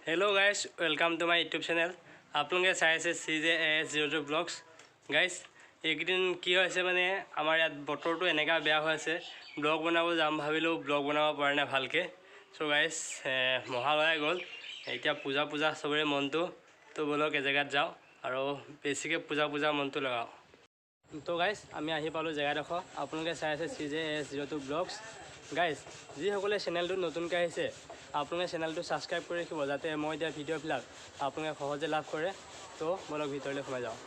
Hello guys, welcome to my YouTube channel. আপোনালোকে চাই আছে CJAS02 ব্লগছ। গাইজ এইকেইদিন কি হৈছে মানে আমাৰ ইয়াত বতৰটো এনেকা বেয়া হৈ আছে, ব্লগ বনাব যাম ভাবিলেও ব্লগ বনাব পৰা নাই ভালকৈ। চ' গাইজ মহালয়া গ'ল, এতিয়া পূজা চবৰে মনটো, তো ব'লক এজেগাত যাওঁ আৰু বেছিকৈ পূজা মনটো লগাওঁ। তো গাইজ আমি আহি পালোঁ জেগাডোখৰ। আপোনালোকে চাই আছে CJAS02 ব্লগছ। গাইজ যিসকলে চেনেলটো নতুনকৈ আহিছে আপোনালোকে চেনেলটো ছাবস্ক্ৰাইব কৰি ৰাখিব, যাতে মই দিয়া ভিডিঅ'বিলাক আপোনালোকে সহজে লাভ কৰে। তো বলক ভিতৰলৈ সোমাই যাওঁ।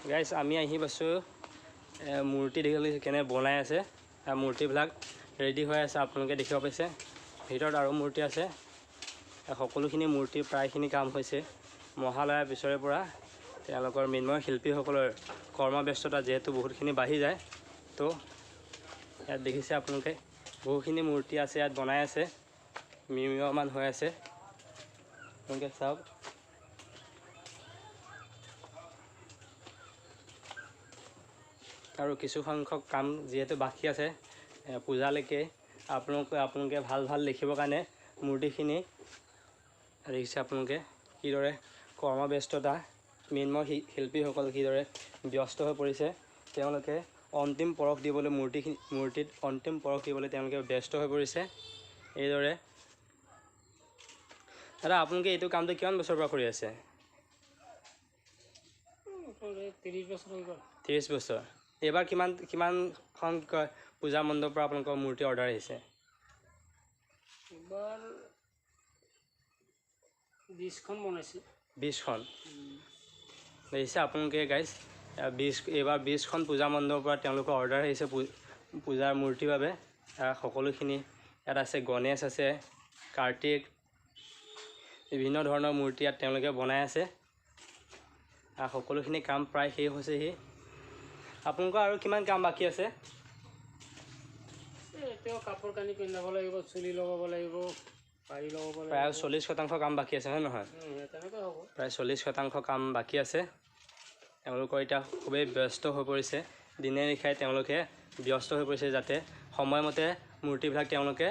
গাইজ আমি আহি পাইছোঁ, মূৰ্তি দেখিবলৈ কেনে বনাই আছে, মূৰ্তিবিলাক ৰেডি হৈ আছে, আপোনালোকে দেখিব পাইছে। ভিতৰত আৰু মূৰ্তি আছে, সকলোখিনি মূৰ্তি প্ৰায়খিনি কাম হৈছে। মহালয়াৰ পিছৰে পৰা তেওঁলোকৰ মৃন্ময় শিল্পীসকলৰ কৰ্মব্যস্ততা যিহেতু বহুতখিনি বাঢ়ি যায়, তো ইয়াত দেখিছে আপোনালোকে বহুখিনি মূৰ্তি আছে, ইয়াত বনাই আছে, নিৰ্মাণ হৈ আছে। আপোনালোকে চাওক, আৰু কিছু সংখ্যক কাম যিহেতু বাকী আছে পূজালৈকে, আপোনালোকে ভাল দেখিবৰ কাৰণে মূৰ্তিখিনি দেখিছে। আপোনালোকে কিদৰে কৰ্মব্যস্ততা, মৃন্ময় শিল্পীসকল কিদৰে ব্যস্ত হৈ পৰিছে। তেওঁলোকে অন্তিম পৰশ দিবলৈ মূৰ্তিত অন্তিম পৰশ দিবলৈ তেওঁলোকে ব্যস্ত হৈ পৰিছে। এইদৰে দাদা আপোনালোকে এইটো কামটো কিমান বছৰৰ পৰা কৰি আছে? 30 বছৰ। এইবাৰ কিমানখন পূজা মণ্ডপৰ পৰা আপোনালোকৰ মূৰ্তি অৰ্ডাৰ আহিছে? এইবাৰ 20খন বনাইছে। 20খন দেখিছে আপোনালোকে গাইজ। এইবাৰ 20খন পূজা মণ্ডপৰ পৰা তেওঁলোকৰ অৰ্ডাৰ আহিছে পূজাৰ মূৰ্তিৰ বাবে। সকলোখিনি ইয়াত আছে, গণেশ আছে, কাৰ্তিক, বিভিন্ন ধৰণৰ মূৰ্তি ইয়াত তেওঁলোকে বনাই আছে। সকলোখিনি কাম প্ৰায় শেষ হৈছেহি। আপোনালোকৰ আৰু কিমান কাম বাকী আছে? এতিয়াও কাপোৰ কানি পিন্ধাব লাগিব, চুলি লগাব লাগিব, পাৰি লগাব লাগিব। প্ৰায় 40% কাম বাকী আছে, হয় নহয়? তেনেকৈ হ'ব। প্ৰায় 40% কাম বাকী আছে। তেওঁলোকৰ এতিয়া খুবেই ব্যস্ত হৈ পৰিছে, দিনে নিশাই তেওঁলোকে ব্যস্ত হৈ পৰিছে, যাতে সময়মতে মূৰ্তিবিলাক তেওঁলোকে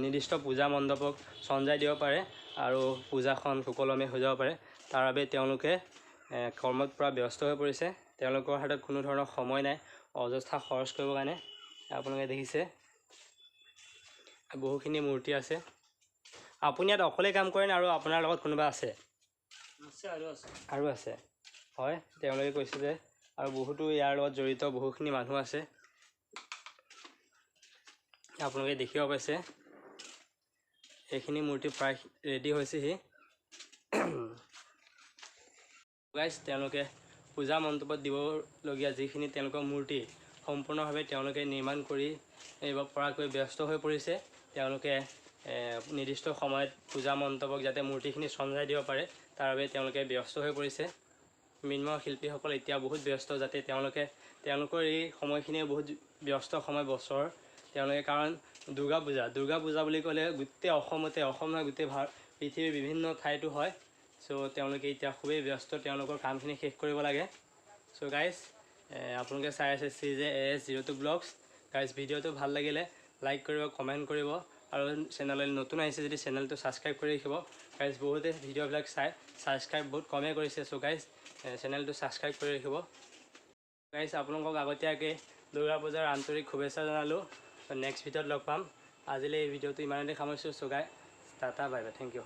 নিৰ্দিষ্ট পূজা মণ্ডপক চঞ্জাই দিব পাৰে আৰু পূজাখন সুকলমে হৈ যাব পাৰে। তাৰ বাবে তেওঁলোকে কৰ্মত পৰা ব্যস্ত হৈ পৰিছে। তেওঁলোকৰ হাতত কোনো ধৰণৰ সময় নাই অযথা খৰচ কৰিবৰ কাৰণে। আপোনালোকে দেখিছে বহুখিনি মূৰ্তি আছে। আপুনি ইয়াত অকলে কাম কৰেনে আৰু আপোনাৰ লগত কোনোবা আছে? আৰু আছে, হয়। তেওঁলোকে কৈছে যে আৰু বহুতো ইয়াৰ লগত জড়িত বহুখিনি মানুহ আছে। আপোনালোকে দেখিব পাইছে এইখিনি মূৰ্তি প্ৰায় ৰেডি হৈছেহি। গাইজ তেওঁলোকে পূজা মণ্ডপত দিবলগীয়া যিখিনি তেওঁলোকৰ মূৰ্তি সম্পূৰ্ণভাৱে তেওঁলোকে নিৰ্মাণ কৰি পৰাকৈ ব্যস্ত হৈ পৰিছে। তেওঁলোকে নিৰ্দিষ্ট সময়ত পূজা মণ্ডপক যাতে মূৰ্তিখিনি চঞ্জাই দিব পাৰে তাৰ বাবে তেওঁলোকে ব্যস্ত হৈ পৰিছে। মৃন্ময় শিল্পীসকল এতিয়া বহুত ব্যস্ত, যাতে তেওঁলোকৰ এই সময়খিনিয়ে বহুত ব্যস্ত সময় বছৰ। তেওঁলোকে কাৰণ দুৰ্গা পূজা বুলি ক'লে গোটেই অসম নহয়, গোটেই পৃথিৱীৰ বিভিন্ন ঠাইতো হয়। চ' তেওঁলোকে এতিয়া খুবেই ব্যস্ত, তেওঁলোকৰ কামখিনি শেষ কৰিব লাগে। চ' গাইজ আপোনালোকে চাই আছে CJAS02 ব্লগছ। গাইজ ভিডিঅ'টো ভাল লাগিলে লাইক কৰিব, কমেণ্ট কৰিব, আৰু চেনেললৈ নতুন আহিছে যদি চেনেলটো ছাবস্ক্ৰাইব কৰি ৰাখিব। গাইজ বহুতে ভিডিঅ'বিলাক ছাবস্ক্ৰাইব বহুত কমেই কৰিছে। চ' গাইজ চেনেলটো ছাবস্ক্ৰাইব কৰি ৰাখিব। গাইজ আপোনালোকক আগতীয়াকৈ দুৰ্গা পূজাৰ আন্তৰিক শুভেচ্ছা জনালোঁ। নেক্সট ভিডিঅ'ত লগ পাম। আজিলৈ এই ভিডিঅ'টো ইমানতে সামৰিছোঁ। So' guys tata, bye bye, thank U.